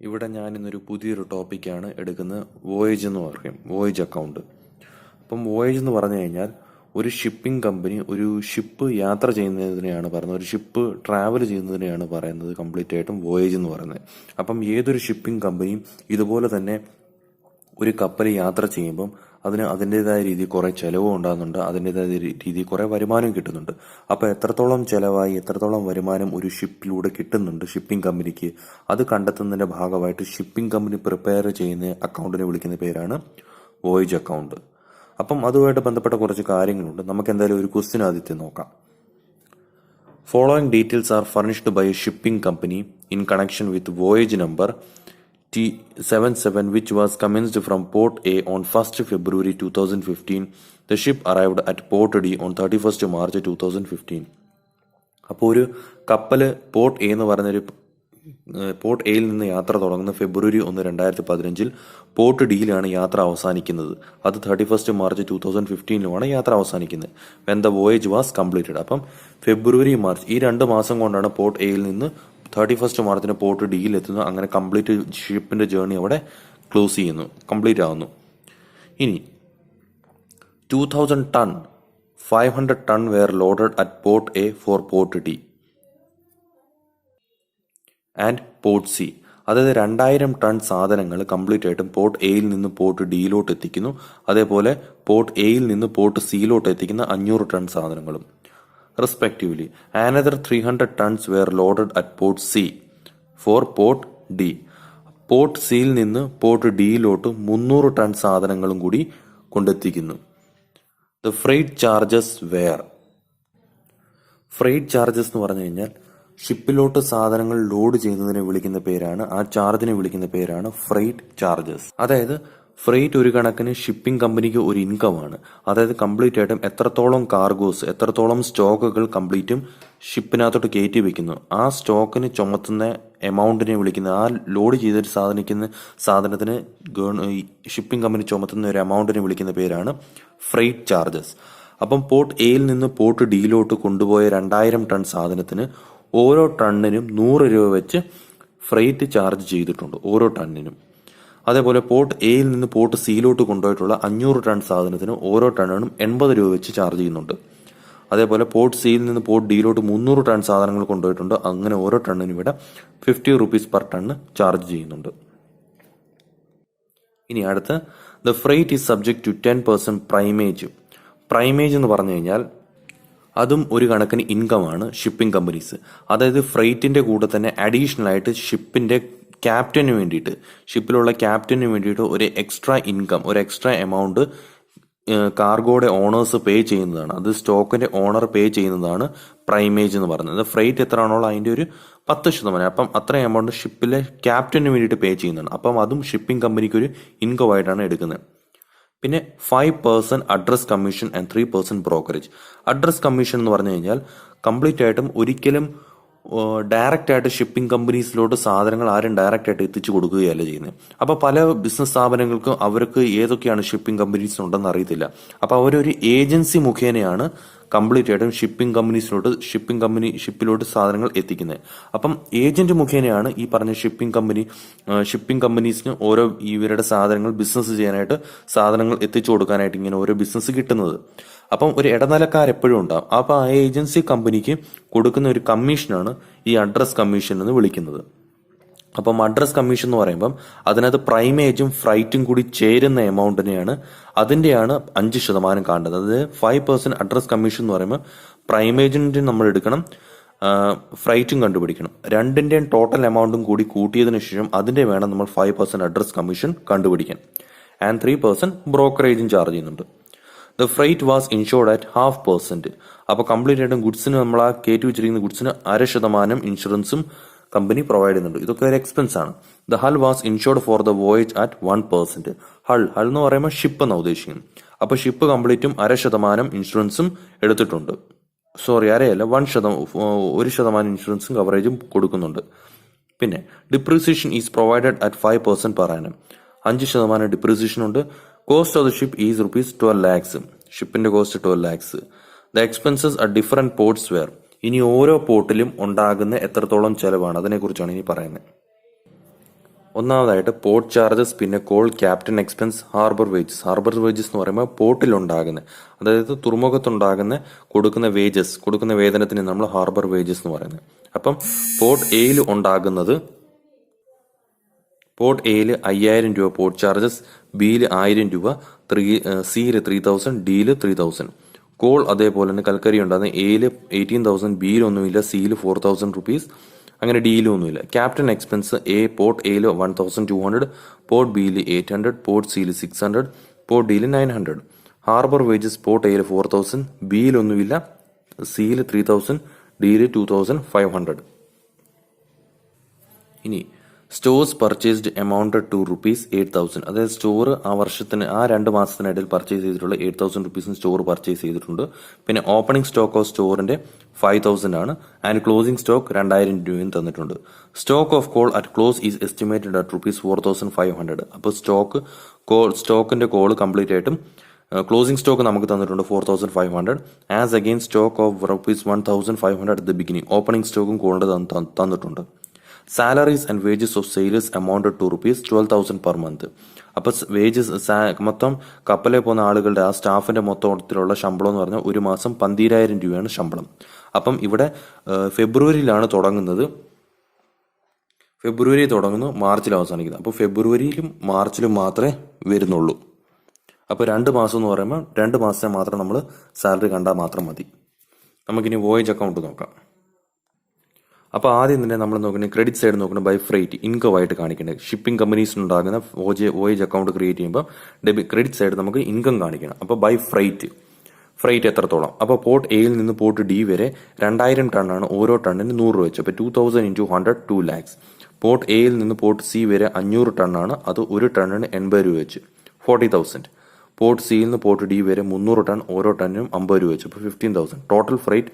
ഇവിടെ ഞാൻ ഇന്നൊരു പുതിയൊരു ടോപ്പിക്കാണ് എടുക്കുന്നത്. വോയേജ് എന്ന് പറയും, വോയേജ് അക്കൗണ്ട്. അപ്പം വോയേജ് എന്ന് പറഞ്ഞു കഴിഞ്ഞാൽ ഒരു ഷിപ്പിംഗ് കമ്പനി ഒരു ഷിപ്പ് യാത്ര ചെയ്യുന്നതിനെയാണ് പറയുന്നത്, ഒരു ഷിപ്പ് ട്രാവൽ ചെയ്യുന്നതിനെയാണ് പറയുന്നത് കംപ്ലീറ്റ് ആയിട്ടും വോയേജ് എന്ന് പറയുന്നത്. അപ്പം ഏതൊരു ഷിപ്പിംഗ് കമ്പനിയും ഇതുപോലെ തന്നെ ഒരു കപ്പൽ യാത്ര ചെയ്യുമ്പം അതിന് അതിൻ്റെതായ രീതിയിൽ കുറേ ചിലവും ഉണ്ടാകുന്നുണ്ട്, അതിൻ്റെതായ രീതിയിൽ കുറേ വരുമാനം കിട്ടുന്നുണ്ട്. അപ്പോൾ എത്രത്തോളം ചിലവായി എത്രത്തോളം വരുമാനം ഒരു ഷിപ്പിലൂടെ കിട്ടുന്നുണ്ട് ഷിപ്പിംഗ് കമ്പനിക്ക്, അത് കണ്ടെത്തുന്നതിൻ്റെ ഭാഗമായിട്ട് ഷിപ്പിംഗ് കമ്പനി പ്രിപ്പയർ ചെയ്യുന്ന അക്കൗണ്ടിനെ വിളിക്കുന്ന പേരാണ് വോയേജ് അക്കൗണ്ട്. അപ്പം അതുമായിട്ട് ബന്ധപ്പെട്ട കുറച്ച് കാര്യങ്ങളുണ്ട്. നമുക്ക് എന്തായാലും ഒരു ക്വസ്റ്റ്യൻ ആദ്യത്തെ നോക്കാം. Following details are furnished by a shipping company in connection with voyage number T77 which was commenced from Port A on 1st February 2015. The ship arrived at Port D on 31st March 2015. അപ്പോൾ ഒരു കപ്പല് port A എന്ന് പറഞ്ഞൊരു port എയിൽ നിന്ന് യാത്ര തുടങ്ങുന്ന ഫെബ്രുവരി 1, 2015 port ഡിയിലാണ് യാത്ര അവസാനിക്കുന്നത്. അത് 31st March 2015 യാത്ര അവസാനിക്കുന്നത്. When the voyage was completed. അപ്പം ഫെബ്രുവരി മാർച്ച് ഈ 2 മാസം കൊണ്ടാണ് പോർട്ട് എയിൽ നിന്ന് 31st മാർച്ചിന് പോർട്ട് ഡിയിൽ എത്തുന്നു. അങ്ങനെ കംപ്ലീറ്റ് ഷിപ്പിന്റെ ജേർണി അവിടെ ക്ലോസ് ചെയ്യുന്നു, കംപ്ലീറ്റ് ആവുന്നു. ഇനി 2000 ton 500 ton were loaded at port A for port D and port C. അതായത് 2000 ടൺ സാധനങ്ങൾ കംപ്ലീറ്റ് ആയിട്ടും പോർട്ട് എയിൽ നിന്ന് പോർട്ട് ഡിയിലോട്ട് എത്തിക്കുന്നു. അതേപോലെ പോർട്ട് എയിൽ നിന്ന് പോർട്ട് സിയിലോട്ട് എത്തിക്കുന്ന 500 ടൺ സാധനങ്ങളും respectively. Another 300 tons were loaded at Port C for Port D. Port സിയിൽ നിന്ന് പോർട്ട് ഡിയിലോട്ട് 300 ടൺ സാധനങ്ങളും കൂടി കൊണ്ടെത്തിക്കുന്നു. The freight charges were. Freight charges എന്ന് പറഞ്ഞു കഴിഞ്ഞാൽ ഷിപ്പിലോട്ട് സാധനങ്ങൾ ലോഡ് ചെയ്യുന്നതിനെ വിളിക്കുന്ന പേരാണ്, ആ ചാർജിനെ വിളിക്കുന്ന പേരാണ് ഫ്രൈറ്റ് ചാർജസ്. അതായത് ഫ്രൈറ്റ് ഒരു കണക്കിന് ഷിപ്പിംഗ് കമ്പനിക്ക് ഒരു ഇൻകം ആണ്. അതായത് കംപ്ലീറ്റ് ആയിട്ടും എത്രത്തോളം കാർഗോസ്, എത്രത്തോളം സ്റ്റോക്കുകൾ കംപ്ലീറ്റും ഷിപ്പിനകത്തോട്ട് കയറ്റി വെക്കുന്നു, ആ സ്റ്റോക്കിന് ചുമത്തുന്ന എമൗണ്ടിനെ വിളിക്കുന്ന, ആ ലോഡ് ചെയ്തൊരു സാധനത്തിന് ഷിപ്പിംഗ് കമ്പനി ചുമത്തുന്ന ഒരു എമൗണ്ടിനെ വിളിക്കുന്ന പേരാണ് ഫ്രൈറ്റ് ചാർജസ്. അപ്പം പോർട്ട് എയിൽ നിന്ന് പോർട്ട് ഡിയിലോട്ട് കൊണ്ടുപോയ 2000 ടൺ സാധനത്തിന് ഓരോ ടണ്ണിനും 100 രൂപ വെച്ച് ഫ്രൈറ്റ് ചാർജ് ചെയ്തിട്ടുണ്ട്, ഓരോ ടണ്ണിനും. അതേപോലെ പോർട്ട് എയിൽ നിന്ന് പോർട്ട് സിയിലോട്ട് കൊണ്ടുപോയിട്ടുള്ള 500 ടൺ സാധനത്തിന് ഓരോ ടണ്ണിനും 80 രൂപ വെച്ച് ചാർജ് ചെയ്യുന്നുണ്ട്. അതേപോലെ പോർട്ട് സിയിൽ നിന്ന് പോർട്ട് ഡിയിലോട്ട് 300 ടൺ സാധനങ്ങൾ കൊണ്ടുപോയിട്ടുണ്ട്. അങ്ങനെ ഓരോ ടണ്ണിനും ഇവിടെ 50 റുപ്പീസ് പെർ ടണ്ണ് ചാർജ് ചെയ്യുന്നുണ്ട്. ഇനി അടുത്ത് the freight is subject to 10% primage. Primage എന്ന് പറഞ്ഞു കഴിഞ്ഞാൽ അതും ഒരു കണക്കിന് ഇൻകം ആണ് ഷിപ്പിംഗ് കമ്പനീസ്. അതായത് ഫ്രൈറ്റിന്റെ കൂടെ തന്നെ അഡീഷണൽ ആയിട്ട് ഷിപ്പിന്റെ ക്യാപ്റ്റന് വേണ്ടിയിട്ട്, ഷിപ്പിലുള്ള ക്യാപ്റ്റന് വേണ്ടിയിട്ട് ഒരു എക്സ്ട്രാ ഇൻകം, ഒരു എക്സ്ട്രാ എമൗണ്ട് കാർഗോയുടെ ഓണേഴ്സ് പേ ചെയ്യുന്നതാണ്. അത് സ്റ്റോക്കിന്റെ ഓണർ പേ ചെയ്യുന്നതാണ് പ്രൈമേജ് എന്ന് പറയുന്നത്. ഫ്രൈറ്റ് എത്രയാണോ അതിന്റെ ഒരു 10%. അപ്പം അത്ര എമൗണ്ട് ഷിപ്പിലെ ക്യാപ്റ്റന് വേണ്ടിയിട്ട് പേ ചെയ്യുന്നതാണ്. അപ്പം അതും ഷിപ്പിംഗ് കമ്പനിക്ക് ഒരു ഇൻകം ആയിട്ടാണ് എടുക്കുന്നത്. പിന്നെ 5% address commission and 3% brokerage. Address commission എന്ന് പറഞ്ഞു കഴിഞ്ഞാൽ കംപ്ലീറ്റ് ആയിട്ടും ഒരിക്കലും ഡയറക്റ്റ് ആയിട്ട് ഷിപ്പിംഗ് കമ്പനീസിലോട്ട് സാധനങ്ങൾ ആരും ഡയറക്റ്റ് ആയിട്ട് എത്തിച്ചു കൊടുക്കുകയല്ല ചെയ്യുന്നത്. അപ്പൊ പല ബിസിനസ് സ്ഥാപനങ്ങൾക്കും അവർക്ക് ഏതൊക്കെയാണ് ഷിപ്പിംഗ് കമ്പനീസ് ഉണ്ടെന്ന് അറിയത്തില്ല. അപ്പൊ അവരൊരു ഏജൻസി മുഖേനയാണ് കംപ്ലീറ്റ് ആയിട്ടും ഷിപ്പിലോട്ട് സാധനങ്ങൾ എത്തിക്കുന്നത്. അപ്പം ഏജന്റ് മുഖേനയാണ് ഈ പറഞ്ഞ ഷിപ്പിംഗ് കമ്പനീസിന് ഓരോ ഇവരുടെ സാധനങ്ങൾ ബിസിനസ് ചെയ്യാനായിട്ട്, സാധനങ്ങൾ എത്തിച്ചു കൊടുക്കാനായിട്ട് ഇങ്ങനെ ഓരോ ബിസിനസ് കിട്ടുന്നത്. അപ്പം ഒരു ഇടനിലക്കാരെപ്പോഴും ഉണ്ടാവും. അപ്പൊ ആ ഏജൻസി കമ്പനിക്ക് കൊടുക്കുന്ന ഒരു കമ്മീഷനാണ് ഈ അഡ്രസ് കമ്മീഷൻ എന്ന് വിളിക്കുന്നത്. അപ്പം അഡ്രസ് കമ്മീഷൻ എന്ന് പറയുമ്പം അതിനകത്ത് പ്രൈമേജും ഫ്രൈറ്റും കൂടി ചേരുന്ന എമൗണ്ടിനെയാണ്, അതിന്റെയാണ് 5% കാണേണ്ടത്. അതായത് 5% അഡ്രസ് കമ്മീഷൻ എന്ന് പറയുമ്പോൾ പ്രൈമേജിന്റെ നമ്മൾ എടുക്കണം, ഫ്രൈറ്റും കണ്ടുപിടിക്കണം. രണ്ടിന്റെയും ടോട്ടൽ എമൗണ്ടും കൂടി കൂട്ടിയതിനു ശേഷം അതിന്റെ വേണം നമ്മൾ 5% അഡ്രസ് കമ്മീഷൻ കണ്ടുപിടിക്കാൻ. ആൻഡ് 3% ബ്രോക്കറേജും ചാർജ് ചെയ്യുന്നുണ്ട്. The freight was insured at 0.5%. അപ്പൊ കംപ്ലീറ്റ് ആയിട്ടും ഗുഡ്സിന് നമ്മൾ ആ കയറ്റി വെച്ചിരിക്കുന്ന ഗുഡ്സിന് 0.5% ഇൻഷുറൻസും കമ്പനി പ്രൊവൈഡ് ചെയ്യുന്നുണ്ട്. ഇതൊക്കെ ഒരു എക്സ്പെൻസ് ആണ്. The hull was insured for the voyage at 1%. Hull എന്ന് പറയുമ്പോൾ ഷിപ്പ് എന്നാണ് ഉദ്ദേശിക്കുന്നത്. അപ്പൊ ഷിപ്പ് കംപ്ലീറ്റും 0.5% ഇൻഷുറൻസും എടുത്തിട്ടുണ്ട്. സോറി, 1% ഇൻഷുറൻസും കവറേജും കൊടുക്കുന്നുണ്ട്. പിന്നെ depreciation is provided at 5% per annum. 5% depreciation ഉണ്ട്. Cost of the ship is ₹12 lakhs. ഷിപ്പിന്റെ cost 12 lakhs. The expenses at different ports were. ഇനി ഓരോ പോർട്ടിലും ഉണ്ടാകുന്ന എത്രത്തോളം ചെലവാണ് അതിനെക്കുറിച്ചാണ് ഇനി പറയുന്നത്. ഒന്നാമതായിട്ട് പോർട്ട് ചാർജസ്, പിന്നെ call captain expense, harbour wages. Harbour wages എന്ന് പറയുമ്പോൾ പോർട്ടിലുണ്ടാകുന്ന, അതായത് തുറമുഖത്തുണ്ടാകുന്ന കൊടുക്കുന്ന വേജസ്, കൊടുക്കുന്ന വേതനത്തിന് നമ്മൾ ഹാർബർ വേജസ് എന്ന് പറയുന്നത്. അപ്പം പോർട്ട് എയിൽ ഉണ്ടാകുന്നത്, പോർട്ട് എയിൽ 5000 രൂപ പോർട്ട് ചാർജസ്, ബിയിൽ 1000 രൂപ, സിയിൽ 3000, ഡിയിൽ 3000. കോൾ അതേപോലെ തന്നെ കൽക്കരി ഉണ്ടാകുന്ന എയിൽ 18,000, ബിയിൽ ഒന്നുമില്ല, സിയിൽ 4000 റുപ്പീസ്, അങ്ങനെ ഡിയിലും ഒന്നുമില്ല. ക്യാപ്റ്റൻ എക്സ്പെൻസ് പോർട്ട് എയിൽ 1200, പോർട്ട് ബിയിൽ 800, പോർട്ട് സിയിൽ 600, പോർട്ട് ഡിയിൽ 900. ഹാർബർ വേജസ് പോർട്ട് എയിൽ 4000, ബിയിൽ ഒന്നുമില്ല, സിയിൽ 3000, ഡിയിൽ 2500. ഇനി സ്റ്റോഴ്സ് പർച്ചേസ്ഡ് എമൗണ്ടഡ് ടു ₹8,000. അതായത് സ്റ്റോർ ആ വർഷത്തിന്, ആ 2 മാസത്തിനിടയിൽ പർച്ചേസ് ചെയ്തിട്ടുള്ള 8,000 റുപ്പീസിന് സ്റ്റോർ പർച്ചേസ് ചെയ്തിട്ടുണ്ട്. പിന്നെ ഓപ്പണിംഗ് സ്റ്റോക്ക് ഓഫ് സ്റ്റോറിന്റെ 5,000 ആണ്. ആൻഡ് ക്ലോസിംഗ് സ്റ്റോക്ക് 2,000 രൂപയും തന്നിട്ടുണ്ട്. Stock of coal at close is estimated at ₹4,500. അപ്പോൾ സ്റ്റോക്കിന്റെ കോൾ കംപ്ലീറ്റ് ആയിട്ടും ക്ലോസിംഗ് സ്റ്റോക്ക് നമുക്ക് തന്നിട്ടുണ്ട് 4,500. As again stock of ₹1,500 at the beginning. Opening സ്റ്റോക്കും കോളിന്റെ തന്നിട്ടുണ്ട്. Salaries and wages of sailors amounted to ₹12,000 per month. അപ്പൊ വേജസ് മൊത്തം കപ്പലിൽ പോകുന്ന ആളുകളുടെ ആ സ്റ്റാഫിന്റെ മൊത്തത്തിലുള്ള ശമ്പളം എന്ന് പറഞ്ഞാൽ ഒരു മാസം 12,000 രൂപയാണ് ശമ്പളം. അപ്പം ഇവിടെ ഫെബ്രുവരിയിലാണ് തുടങ്ങുന്നത്, ഫെബ്രുവരി തുടങ്ങുന്നു, മാർച്ചിൽ അവസാനിക്കുന്നത്. അപ്പോൾ ഫെബ്രുവരിയിലും മാർച്ചിലും മാത്രമേ വരുന്നുള്ളൂ. അപ്പോൾ 2 മാസം എന്ന് പറയുമ്പോൾ 2 മാസത്തെ മാത്രം നമ്മൾ സാലറി കണ്ടാൽ മാത്രം മതി. നമുക്കിനി വോയേജ് അക്കൗണ്ട് നോക്കാം. അപ്പോൾ ആദ്യം തന്നെ നമ്മൾ നോക്കുന്നത് ക്രെഡിറ്റ് സൈഡ് നോക്കുന്നത് ബൈ ഫ്രൈറ്റ്, ഇൻകം ആയിട്ട് കാണിക്കേണ്ടത്. ഷിപ്പിംഗ് കമ്പനീസിനുണ്ടാകുന്ന വോയേജ് അക്കൗണ്ട് ക്രിയേറ്റ് ചെയ്യുമ്പോൾ ക്രെഡിറ്റ് സൈഡ് നമുക്ക് ഇൻകം കാണിക്കണം. അപ്പോൾ ബൈ ഫ്രൈറ്റ് എത്രത്തോളം? അപ്പോൾ പോർട്ട് എയിൽ നിന്ന് പോർട്ട് ഡി വരെ 2,000 ടണ്ണാണ്. ഓരോ ടണ്ണിന് 100 രൂപ വെച്ച്. അപ്പോൾ 2,000 × 100 2 lakhs. പോർട്ട് എയിൽ നിന്ന് പോർട്ട് സി വരെ 500 ടണ്ണാണ്. അത് ഒരു ടണ്ണിന് 80 രൂപ വെച്ച്, 40,000. പോർട്ട് സിയിൽ നിന്ന് പോർട്ട് ഡി വരെ 300 ടൺ, ഓരോ ടണ്ണിനും 50 രൂപ വെച്ച്, അപ്പോൾ 15,000. Total freight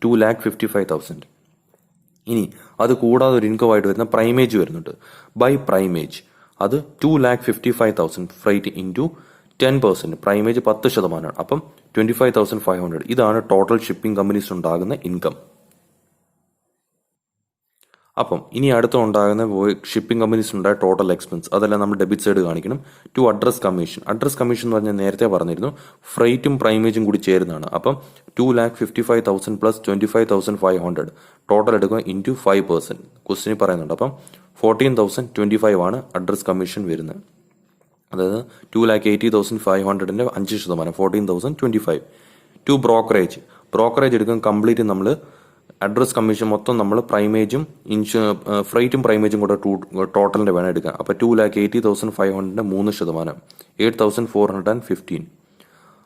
2,55,000. ഇനി അത് കൂടാതെ ഒരു ഇൻകം ആയിട്ട് വരുന്ന പ്രൈമേജ് വരുന്നുണ്ട്. ബൈ പ്രൈമേജ് അത് 2,55,000 ഫ്രൈറ്റ് ഇൻറ്റു 10%. പ്രൈമേജ് 10%. അപ്പം 25,500. ഇതാണ് ടോട്ടൽ ഷിപ്പിംഗ് കമ്പനീസ് ഉണ്ടാകുന്ന ഇൻകം. അപ്പം ഇനി അടുത്ത ഉണ്ടാകുന്ന ഷിപ്പിംഗ് കമ്പനീസ് ഉണ്ടായ ടോട്ടൽ എക്സ്പെൻസ്, അതെല്ലാം നമ്മൾ ഡെബിറ്റ് സൈഡ് കാണിക്കണം. To address commission. Address commission എന്ന് പറഞ്ഞാൽ നേരത്തെ പറഞ്ഞിരുന്നു, ഫ്രൈറ്റും പ്രൈമേജും കൂടി ചേരുന്നതാണ്. അപ്പം 2,55,000 പ്ലസ് 25,500 ടോട്ടൽ എടുക്കുക ഇൻറ്റു 5%. ക്വസ്റ്റിന് പറയുന്നുണ്ട്. അപ്പം 14,025 ആണ് അഡ്രസ് കമ്മീഷൻ വരുന്നത്. അതായത് 2,80,500ന്റെ 5%, 14,025. ടു ബ്രോക്കറേജ് എടുക്കും കംപ്ലീറ്റ് നമ്മൾ അഡ്രസ് കമ്മീഷൻ മൊത്തം നമ്മൾ പ്രൈമേജും ഫ്രൈറ്റും പ്രൈമേജും കൂടെ ടോട്ടലിന്റെ വേണം എടുക്കാൻ. അപ്പോൾ 2,80,500ന്റെ 3%, 8,415.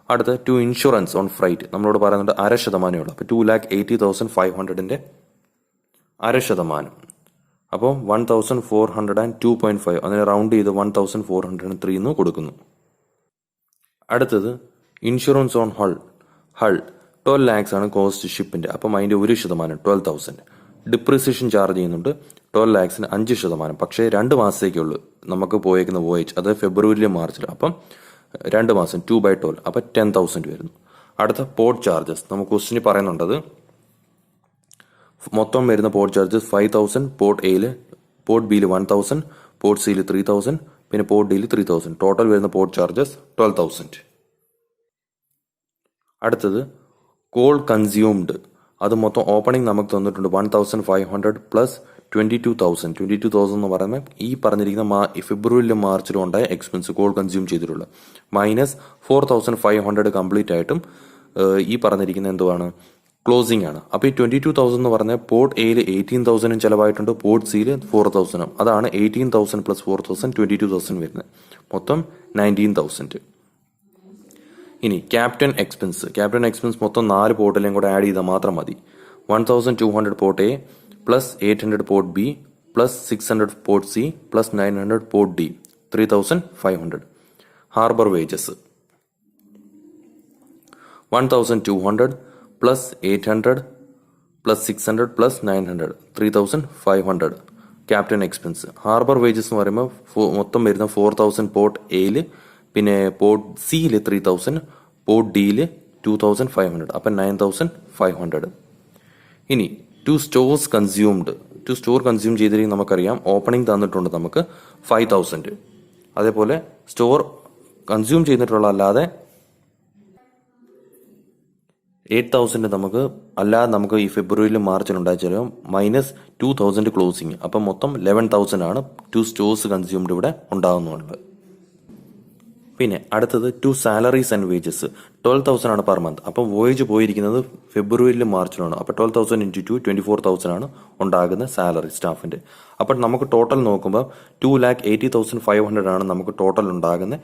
അടുത്ത ടു ഇൻഷുറൻസ് ഓൺ ഫ്രൈറ്റ് നമ്മളോട് പറയുന്നുണ്ട് 0.5% ഉള്ളൂ. അപ്പോൾ 2,80,500ന്റെ 0.5%. അപ്പോൾ 1,402.5. അതിനെ റൗണ്ട് ചെയ്ത് 1,403 എന്ന് കൊടുക്കുന്നു. അടുത്തത് ഇൻഷുറൻസ് ഓൺ ഹൾ 12 lakhs ആണ് കോസ്റ്റ് ഷിപ്പിന്റെ. അപ്പം അതിന്റെ 1%, 12,000. ഡിപ്രിസിയേഷൻ ചാർജ് ചെയ്യുന്നുണ്ട് 12 lakhsന് 5%. പക്ഷേ 2 മാസത്തേക്കുള്ളൂ നമുക്ക് പോയേക്കുന്ന വോയേജ്, അത് ഫെബ്രുവരിയിലും മാർച്ചിലും. അപ്പം 2 മാസം 2/12, അപ്പം 10,000 വരുന്നു. അടുത്ത പോർട്ട് ചാർജസ് നമുക്ക് ക്വസ്റ്റിന് പറയുന്നുണ്ടത്. മൊത്തം വരുന്ന പോർട്ട് ചാർജസ് 5,000 പോർട്ട് എയിൽ, പോർട്ട് ബിയിൽ 1,000, പോർട്ട് സിയിൽ 3,000, പിന്നെ പോർട്ട് ഡിയിൽ 3,000. ടോട്ടൽ വരുന്ന പോർട്ട് ചാർജസ് 12,000. അടുത്തത് കോൾ കൺസ്യൂംഡ്. അത് മൊത്തം ഓപ്പണിംഗ് നമുക്ക് തന്നിട്ടുണ്ട് 1,500 പ്ലസ് 22,000 എന്ന് പറയുന്നത് ഈ പറഞ്ഞിരിക്കുന്ന ഫെബ്രുവരിയിലും മാർച്ചിലും ഉണ്ടായ എക്സ്പെൻസ് കോൾ കൺസ്യൂം ചെയ്തിട്ടുള്ളത്, മൈനസ് 4,500 കംപ്ലീറ്റ് ആയിട്ടും ഈ പറഞ്ഞിരിക്കുന്ന എന്തുവാണ്, ക്ലോസിംഗ് ആണ്. അപ്പോൾ ഈ 22,000 എന്ന് പറഞ്ഞാൽ പോർട്ട് എയിൽ 18,000 ചിലവായിട്ടുണ്ട്, പോർട്ട് സിയിൽ 4,000. അതാണ് 18,000 പ്ലസ് 4,000 22,000 വരുന്നത്, മൊത്തം 19,000. ഇനി ക്യാപ്റ്റൻ എക്സ്പെൻസ് മൊത്തം 4 പോർട്ടിലേയും കൂടെ ആഡ് ചെയ്താൽ മാത്രം മതി. 1,200 port A plus 800 port B plus 600 port C plus 900 port D, 3,500. Harbour wages 1,200 plus 800 plus 600 plus 900, 3,500. Captain expense. Harbour wages എന്ന് പറയുമ്പോൾ മൊത്തം വരുന്ന 4,000 പോർട്ട് എയിൽ, പിന്നെ പോർട്ട് സിയിൽ 3,000, പോർട്ട് ഡിയിൽ 2,500, അപ്പം 9,500. ഇനി to stores to store consume ചെയ്തിരിക്കും നമുക്കറിയാം. ഓപ്പണിംഗ് തന്നിട്ടുണ്ട് നമുക്ക് 5,000. അതേപോലെ സ്റ്റോർ കൺസ്യൂം ചെയ്തിട്ടുള്ള അല്ലാതെ 8,000 നമുക്ക് അല്ലാതെ നമുക്ക് ഈ ഫെബ്രുവരിയിലും മാർച്ചിലും ഉണ്ടായിച്ചാലും -2,000 ക്ലോസിങ്. അപ്പം മൊത്തം 11,000 ആണ് 2 സ്റ്റോഴ്സ് കൺസ്യൂംഡ് ഇവിടെ ഉണ്ടാകുന്നുണ്ട്. പിന്നെ അടുത്തത് 2 സാലറീസ് ആൻഡ് വേജസ് 12,000 ആണ് പെർ മന്ത്. അപ്പം വോയേജ് പോയിരിക്കുന്നത് ഫെബ്രുവരിയിലും മാർച്ചിലാണ്. അപ്പോൾ 12,000 × 2 24,000 ആണ് ഉണ്ടാകുന്ന സാലറി സ്റ്റാഫിന്റെ. അപ്പം നമുക്ക് ടോട്ടൽ നോക്കുമ്പോൾ 2,80,500 ആണ് നമുക്ക് ടോട്ടൽ ഉണ്ടാകുന്ന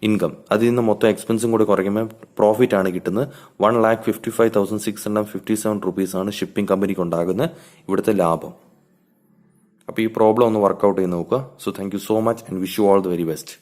ഇൻകം. അതിൽ നിന്ന് മൊത്തം എക്സ്പെൻസും കൂടി കുറയ്ക്കുമ്പോൾ പ്രോഫിറ്റ് ആണ് കിട്ടുന്നത്. 1,55,657 റുപ്പീസ് ആണ് ഷിപ്പിംഗ് കമ്പനിക്ക് ഉണ്ടാകുന്ന ഇവിടുത്തെ ലാഭം. അപ്പോൾ ഈ പ്രോബ്ലം ഒന്ന് വർക്കൗട്ട് ചെയ്ത് നോക്കുക. So thank you so much and wish you all the very best.